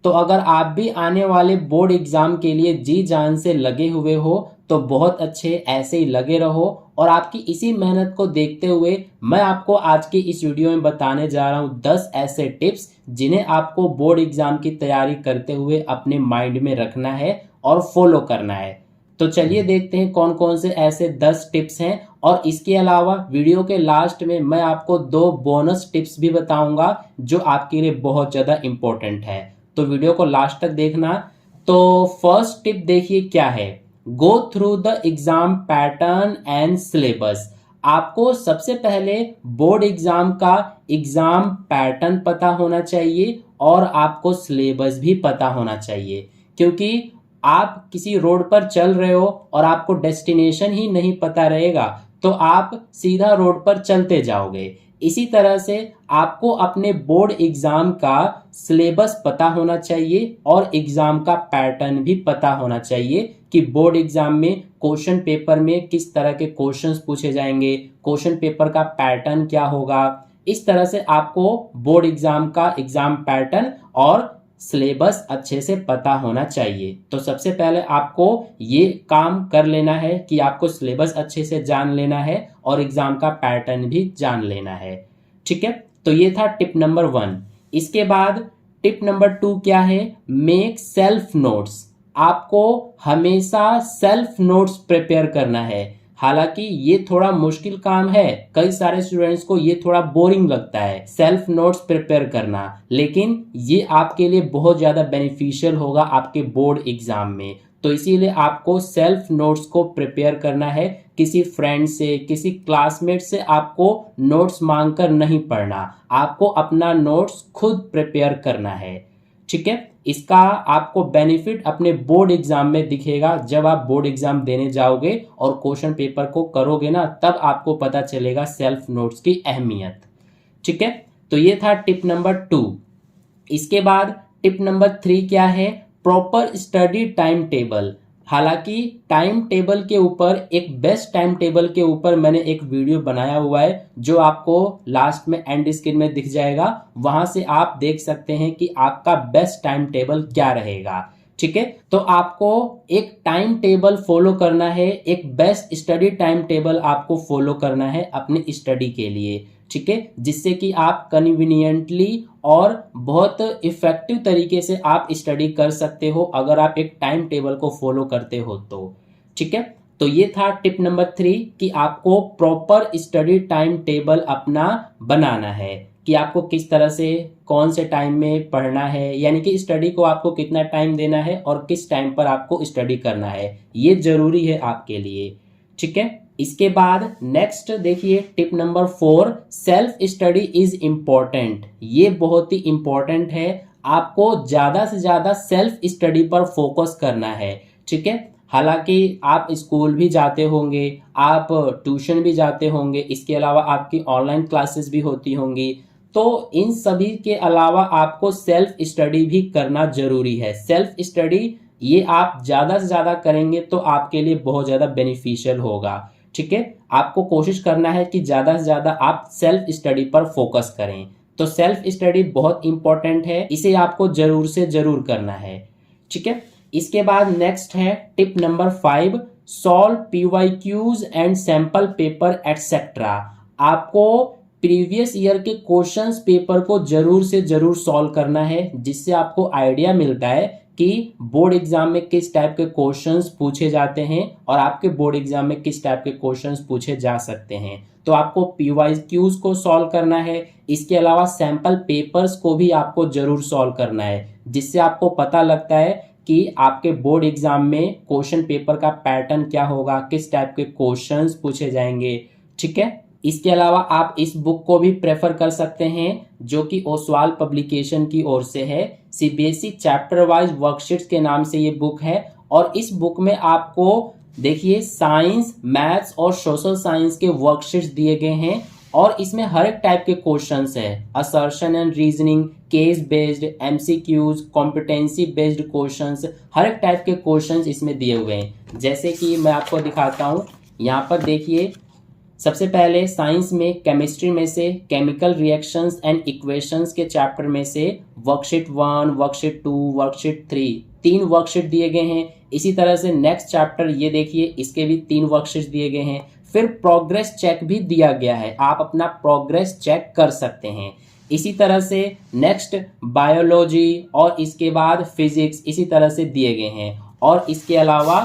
तो अगर आप भी आने वाले बोर्ड एग्जाम के लिए जी जान से लगे हुए हो तो बहुत अच्छे, ऐसे ही लगे रहो। और आपकी इसी मेहनत को देखते हुए मैं आपको आज की इस वीडियो में बताने जा रहा हूँ 10 ऐसे टिप्स जिन्हें आपको बोर्ड एग्जाम की तैयारी करते हुए अपने माइंड में रखना है और फॉलो करना है। तो चलिए देखते हैं कौन कौन से ऐसे 10 टिप्स हैं। और इसके अलावा वीडियो के लास्ट में मैं आपको 2 बोनस टिप्स भी बताऊंगा जो आपके लिए बहुत ज़्यादा इंपॉर्टेंट है। तो वीडियो को लास्ट तक देखना। तो फर्स्ट टिप देखिए क्या है, go through the exam pattern and syllabus. आपको सबसे पहले बोर्ड एग्जाम का एग्जाम पैटर्न पता होना चाहिए और आपको सिलेबस भी पता होना चाहिए, क्योंकि आप किसी रोड पर चल रहे हो और आपको डेस्टिनेशन ही नहीं पता रहेगा तो आप सीधा रोड पर चलते जाओगे। इसी तरह से आपको अपने बोर्ड एग्जाम का सिलेबस पता होना चाहिए और एग्जाम का पैटर्न भी पता होना चाहिए कि बोर्ड एग्जाम में क्वेश्चन पेपर में किस तरह के क्वेश्चंस पूछे जाएंगे, क्वेश्चन पेपर का पैटर्न क्या होगा। इस तरह से आपको बोर्ड एग्जाम का एग्जाम पैटर्न और सिलेबस अच्छे से पता होना चाहिए। तो सबसे पहले आपको ये काम कर लेना है कि आपको सिलेबस अच्छे से जान लेना है और एग्जाम का पैटर्न भी जान लेना है। ठीक है, तो ये था टिप नंबर 1। इसके बाद टिप नंबर 2 क्या है, मेक सेल्फ नोट्स। आपको हमेशा सेल्फ नोट्स प्रिपेयर करना है। हालांकि ये थोड़ा मुश्किल काम है, कई सारे स्टूडेंट्स को ये थोड़ा बोरिंग लगता है सेल्फ नोट्स प्रिपेयर करना, लेकिन ये आपके लिए बहुत ज़्यादा बेनिफिशियल होगा आपके बोर्ड एग्जाम में। तो इसीलिए आपको सेल्फ नोट्स को प्रिपेयर करना है। किसी फ्रेंड से, किसी क्लासमेट से आपको नोट्स मांगकर नहीं पढ़ना, आपको अपना नोट्स खुद प्रिपेयर करना है। ठीक है, इसका आपको बेनिफिट अपने बोर्ड एग्जाम में दिखेगा। जब आप बोर्ड एग्जाम देने जाओगे और क्वेश्चन पेपर को करोगे ना, तब आपको पता चलेगा सेल्फ नोट्स की अहमियत। ठीक है, तो ये था टिप नंबर 2। इसके बाद टिप नंबर 3 क्या है, प्रॉपर स्टडी टाइम टेबल। हालांकि टाइम टेबल के ऊपर, एक बेस्ट टाइम टेबल के ऊपर मैंने एक वीडियो बनाया हुआ है जो आपको लास्ट में एंड स्क्रीन में दिख जाएगा। वहां से आप देख सकते हैं कि आपका बेस्ट टाइम टेबल क्या रहेगा। ठीक है, तो आपको एक टाइम टेबल फॉलो करना है, एक बेस्ट स्टडी टाइम टेबल आपको फॉलो करना है अपने स्टडी के लिए। ठीक है, जिससे कि आप कन्वीनियंटली और बहुत इफेक्टिव तरीके से आप स्टडी कर सकते हो अगर आप एक टाइम टेबल को फॉलो करते हो तो। ठीक है, तो ये था टिप नंबर 3 कि आपको प्रॉपर स्टडी टाइम टेबल अपना बनाना है कि आपको किस तरह से कौन से टाइम में पढ़ना है, यानी कि स्टडी को आपको कितना टाइम देना है और किस टाइम पर आपको स्टडी करना है, ये जरूरी है आपके लिए। ठीक है, इसके बाद नेक्स्ट देखिए tip number 4, self study is important. ये बहुत ही इंपॉर्टेंट है, आपको ज्यादा से ज्यादा सेल्फ स्टडी पर फोकस करना है। ठीक है, हालांकि आप स्कूल भी जाते होंगे, आप ट्यूशन भी जाते होंगे, इसके अलावा आपकी ऑनलाइन क्लासेस भी होती होंगी, तो इन सभी के अलावा आपको सेल्फ स्टडी भी करना जरूरी है। सेल्फ स्टडी ये आप ज्यादा से ज्यादा करेंगे तो आपके लिए बहुत ज्यादा बेनिफिशियल होगा। ठीक है, आपको कोशिश करना है कि ज्यादा से ज्यादा आप सेल्फ स्टडी पर फोकस करें। तो सेल्फ स्टडी बहुत इंपॉर्टेंट है, इसे आपको जरूर से जरूर करना है। ठीक है, इसके बाद नेक्स्ट है tip number 5, solve PYQs and sample paper etcetera. आपको प्रीवियस ईयर के क्वेश्चंस पेपर को जरूर से जरूर सॉल्व करना है, जिससे आपको आइडिया मिलता है कि बोर्ड एग्जाम में किस टाइप के क्वेश्चंस पूछे जाते हैं और आपके बोर्ड एग्जाम में किस टाइप के क्वेश्चंस पूछे जा सकते हैं। तो आपको पीवाईक्यूज को सॉल्व करना है, इसके अलावा सैंपल पेपर्स को भी आपको जरूर सॉल्व करना है, जिससे आपको पता लगता है कि आपके बोर्ड एग्जाम में क्वेश्चन पेपर का पैटर्न क्या होगा, किस टाइप के क्वेश्चंस पूछे जाएंगे। ठीक है, इसके अलावा आप इस बुक को भी प्रेफर कर सकते हैं जो कि ओसवाल पब्लिकेशन की ओर से है। सीबीएसई चैप्टर वाइज वर्कशीट्स के नाम से ये बुक है और इस बुक में आपको देखिए साइंस, मैथ्स और सोशल साइंस के वर्कशीट्स दिए गए हैं और इसमें हर एक टाइप के क्वेश्चंस है, assertion and reasoning, case based, MCQs, competency based questions, हर एक टाइप के क्वेश्चंस इसमें दिए हुए हैं। जैसे कि मैं आपको दिखाता हूँ, यहाँ पर देखिए सबसे पहले साइंस में केमिस्ट्री में से केमिकल रिएक्शंस एंड इक्वेशंस के चैप्टर में से वर्कशीट 1, वर्कशीट 2, वर्कशीट 3 तीन वर्कशीट दिए गए हैं। इसी तरह से नेक्स्ट चैप्टर ये देखिए, इसके भी 3 वर्कशीट दिए गए हैं। फिर प्रोग्रेस चेक भी दिया गया है, आप अपना प्रोग्रेस चेक कर सकते हैं। इसी तरह से नेक्स्ट बायोलॉजी और इसके बाद फिजिक्स इसी तरह से दिए गए हैं। और इसके अलावा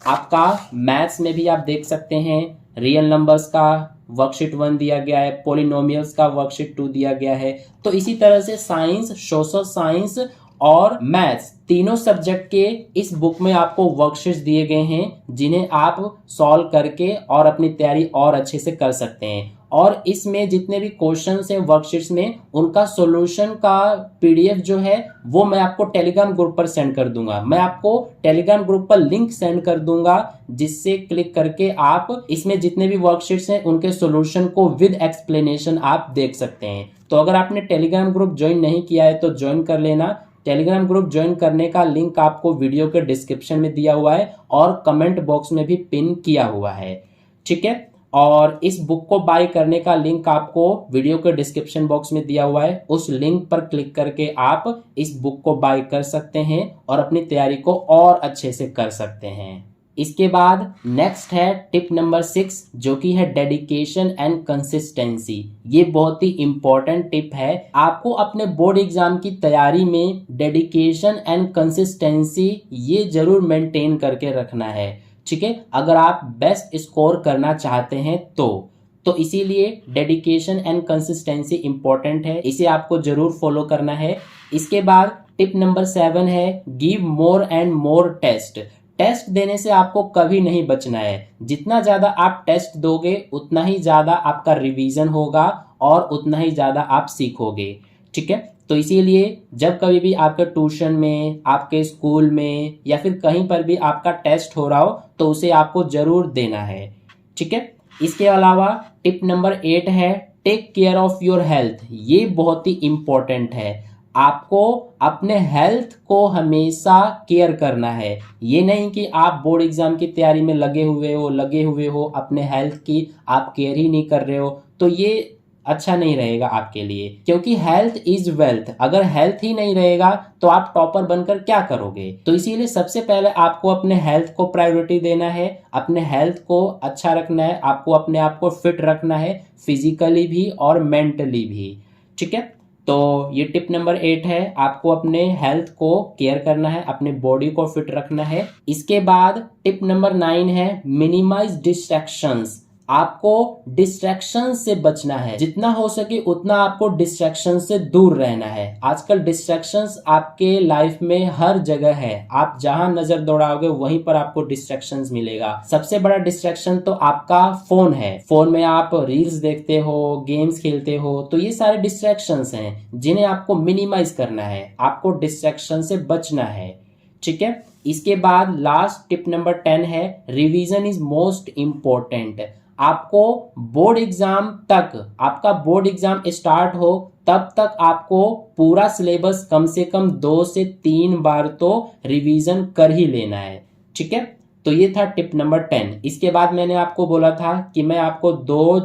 आपका मैथ्स में भी आप देख सकते हैं, रियल नंबर्स का वर्कशीट 1 दिया गया है, पॉलिनोमियल्स का वर्कशीट 2 दिया गया है। तो इसी तरह से साइंस, सोशल साइंस और मैथ्स तीनों सब्जेक्ट के इस बुक में आपको वर्कशीट्स दिए गए हैं, जिन्हें आप सॉल्व करके और अपनी तैयारी और अच्छे से कर सकते हैं। और इसमें जितने भी क्वेश्चंस हैं वर्कशीट्स में, उनका सॉल्यूशन का पीडीएफ जो है वो मैं आपको टेलीग्राम ग्रुप पर सेंड कर दूंगा। मैं आपको टेलीग्राम ग्रुप पर लिंक सेंड कर दूंगा, जिससे क्लिक करके आप इसमें जितने भी वर्कशीट्स हैं उनके सॉल्यूशन को विद एक्सप्लेनेशन आप देख सकते हैं। तो अगर आपने टेलीग्राम ग्रुप ज्वाइन नहीं किया है तो ज्वाइन कर लेना। टेलीग्राम ग्रुप ज्वाइन करने का लिंक आपको वीडियो के डिस्क्रिप्शन में दिया हुआ है और कमेंट बॉक्स में भी पिन किया हुआ है, ठीक है। और इस बुक को बाय करने का लिंक आपको वीडियो के डिस्क्रिप्शन बॉक्स में दिया हुआ है। उस लिंक पर क्लिक करके आप इस बुक को बाय कर सकते हैं और अपनी तैयारी को और अच्छे से कर सकते हैं। इसके बाद नेक्स्ट है टिप नंबर 6, जो कि है डेडिकेशन एंड कंसिस्टेंसी। ये बहुत ही इंपॉर्टेंट टिप है। आपको अपने बोर्ड एग्जाम की तैयारी में डेडिकेशन एंड कंसिस्टेंसी ये जरूर मेंटेन करके रखना है, ठीक है, अगर आप बेस्ट स्कोर करना चाहते हैं तो इसीलिए डेडिकेशन एंड कंसिस्टेंसी इंपॉर्टेंट है, इसे आपको जरूर फॉलो करना है। इसके बाद टिप नंबर 7 है give more and more test. Test देने से आपको कभी नहीं बचना है। जितना ज्यादा आप टेस्ट दोगे उतना ही ज्यादा आपका रिवीजन होगा और उतना ही ज्यादा आप सीखोगे, ठीक है। तो इसीलिए जब कभी भी आपके ट्यूशन में, आपके स्कूल में या फिर कहीं पर भी आपका टेस्ट हो रहा हो तो उसे आपको जरूर देना है, ठीक है। इसके अलावा टिप नंबर 8 है take care of your health. ये बहुत ही इंपॉर्टेंट है। आपको अपने हेल्थ को हमेशा केयर करना है। ये नहीं कि आप बोर्ड एग्जाम की तैयारी में लगे हुए हो, अपने हेल्थ की आप केयर ही नहीं कर रहे हो, तो ये अच्छा नहीं रहेगा आपके लिए, क्योंकि हेल्थ इज वेल्थ। अगर हेल्थ ही नहीं रहेगा तो आप टॉपर बनकर क्या करोगे। तो इसीलिए सबसे पहले आपको अपने हेल्थ को प्रायोरिटी देना है, अपने हेल्थ को अच्छा रखना है, आपको अपने आप को फिट रखना है, फिजिकली भी और मेंटली भी, ठीक है। तो ये टिप नंबर 8 है, आपको अपने हेल्थ को केयर करना है, अपने बॉडी को फिट रखना है। इसके बाद टिप नंबर 9 है मिनिमाइज डिस्ट्रैक्शंस। आपको डिस्ट्रैक्शन से बचना है, जितना हो सके उतना आपको डिस्ट्रैक्शन से दूर रहना है। आजकल डिस्ट्रैक्शंस आपके लाइफ में हर जगह है, आप जहां नजर दौड़ाओगे वहीं पर आपको डिस्ट्रैक्शंस मिलेगा। सबसे बड़ा डिस्ट्रैक्शन तो आपका फोन है। फोन में आप रील्स देखते हो, गेम्स खेलते हो, तो ये सारे डिस्ट्रैक्शंस हैं जिन्हें आपको मिनिमाइज करना है, आपको डिस्ट्रैक्शन से बचना है, ठीक है। इसके बाद लास्ट टिप नंबर 10 है रिवीजन इज मोस्ट इम्पोर्टेंट। आपको बोर्ड एग्जाम तक, आपका बोर्ड एग्जाम स्टार्ट हो तब तक आपको पूरा सिलेबस कम से कम 2 से 3 बार तो रिवीजन कर ही लेना है, ठीक है। तो ये था टिप नंबर 10। इसके बाद मैंने आपको बोला था कि मैं आपको 2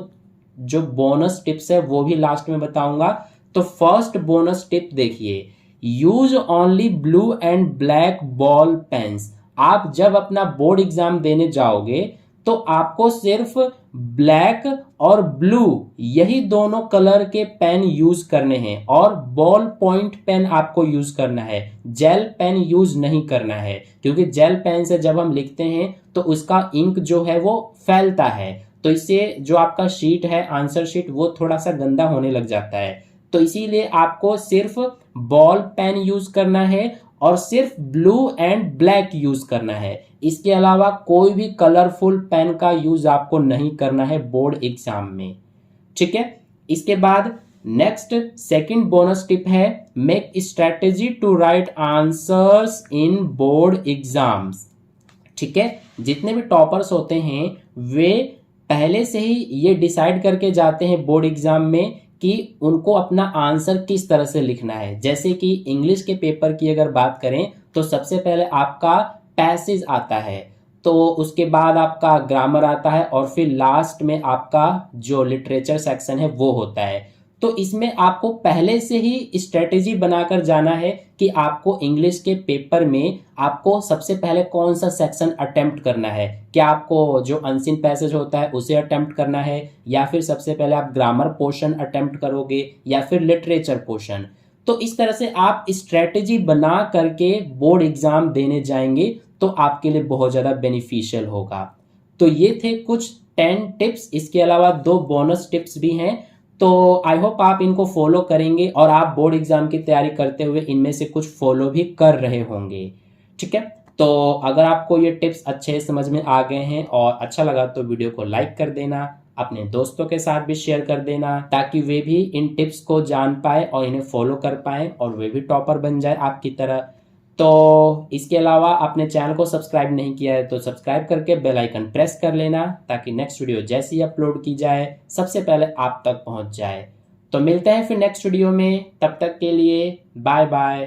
जो बोनस टिप्स है वो भी लास्ट में बताऊंगा। तो फर्स्ट बोनस टिप देखिए, use only blue and black ball pens. आप जब अपना बोर्ड एग्जाम देने जाओगे तो आपको सिर्फ ब्लैक और ब्लू यही दोनों कलर के पेन यूज करने हैं और बॉल पॉइंट पेन आपको यूज करना है। जेल पेन यूज नहीं करना है, क्योंकि जेल पेन से जब हम लिखते हैं तो उसका इंक जो है वो फैलता है, तो इससे जो आपका शीट है, आंसर शीट, वो थोड़ा सा गंदा होने लग जाता है। तो इसीलिए आपको सिर्फ बॉल पेन यूज करना है और सिर्फ ब्लू एंड ब्लैक यूज करना है। इसके अलावा कोई भी कलरफुल पेन का यूज आपको नहीं करना है बोर्ड एग्जाम में, ठीक है। इसके बाद नेक्स्ट सेकंड बोनस टिप है make strategy to write answers in board exams, ठीक है। जितने भी टॉपर्स होते हैं वे पहले से ही ये डिसाइड करके जाते हैं बोर्ड एग्जाम में कि उनको अपना आंसर किस तरह से लिखना है। जैसे कि इंग्लिश के पेपर की अगर बात करें तो सबसे पहले आपका पैसेज आता है, तो उसके बाद आपका ग्रामर आता है और फिर लास्ट में आपका जो लिटरेचर सेक्शन है वो होता है। तो इसमें आपको पहले से ही स्ट्रेटेजी बनाकर जाना है कि आपको इंग्लिश के पेपर में आपको सबसे पहले कौन सा सेक्शन अटेम्प्ट करना है। क्या आपको जो अनसीन पैसेज होता है उसे अटेम्प्ट करना है, या फिर सबसे पहले आप ग्रामर पोर्शन अटेम्प्ट करोगे, या फिर लिटरेचर पोर्शन। तो इस तरह से आप स्ट्रेटेजी बना करके बोर्ड एग्जाम देने जाएंगे तो आपके लिए बहुत ज़्यादा बेनिफिशियल होगा। तो ये थे कुछ 10 टिप्स, इसके अलावा 2 बोनस टिप्स भी हैं। तो आई होप आप इनको फॉलो करेंगे और आप बोर्ड एग्जाम की तैयारी करते हुए इनमें से कुछ फॉलो भी कर रहे होंगे। ठीक है, तो अगर आपको ये टिप्स अच्छे समझ में आ गए हैं और अच्छा लगा तो वीडियो को लाइक कर देना, अपने दोस्तों के साथ भी शेयर कर देना, ताकि वे भी इन टिप्स को जान पाए और इन्हें फॉलो कर पाए और वे भी टॉपर बन जाए आपकी तरह। तो इसके अलावा अपने चैनल को सब्सक्राइब नहीं किया है तो सब्सक्राइब करके बेल आइकन प्रेस कर लेना, ताकि नेक्स्ट वीडियो जैसे ही अपलोड की जाए सबसे पहले आप तक पहुंच जाए। तो मिलते हैं फिर नेक्स्ट वीडियो में, तब तक के लिए बाय बाय।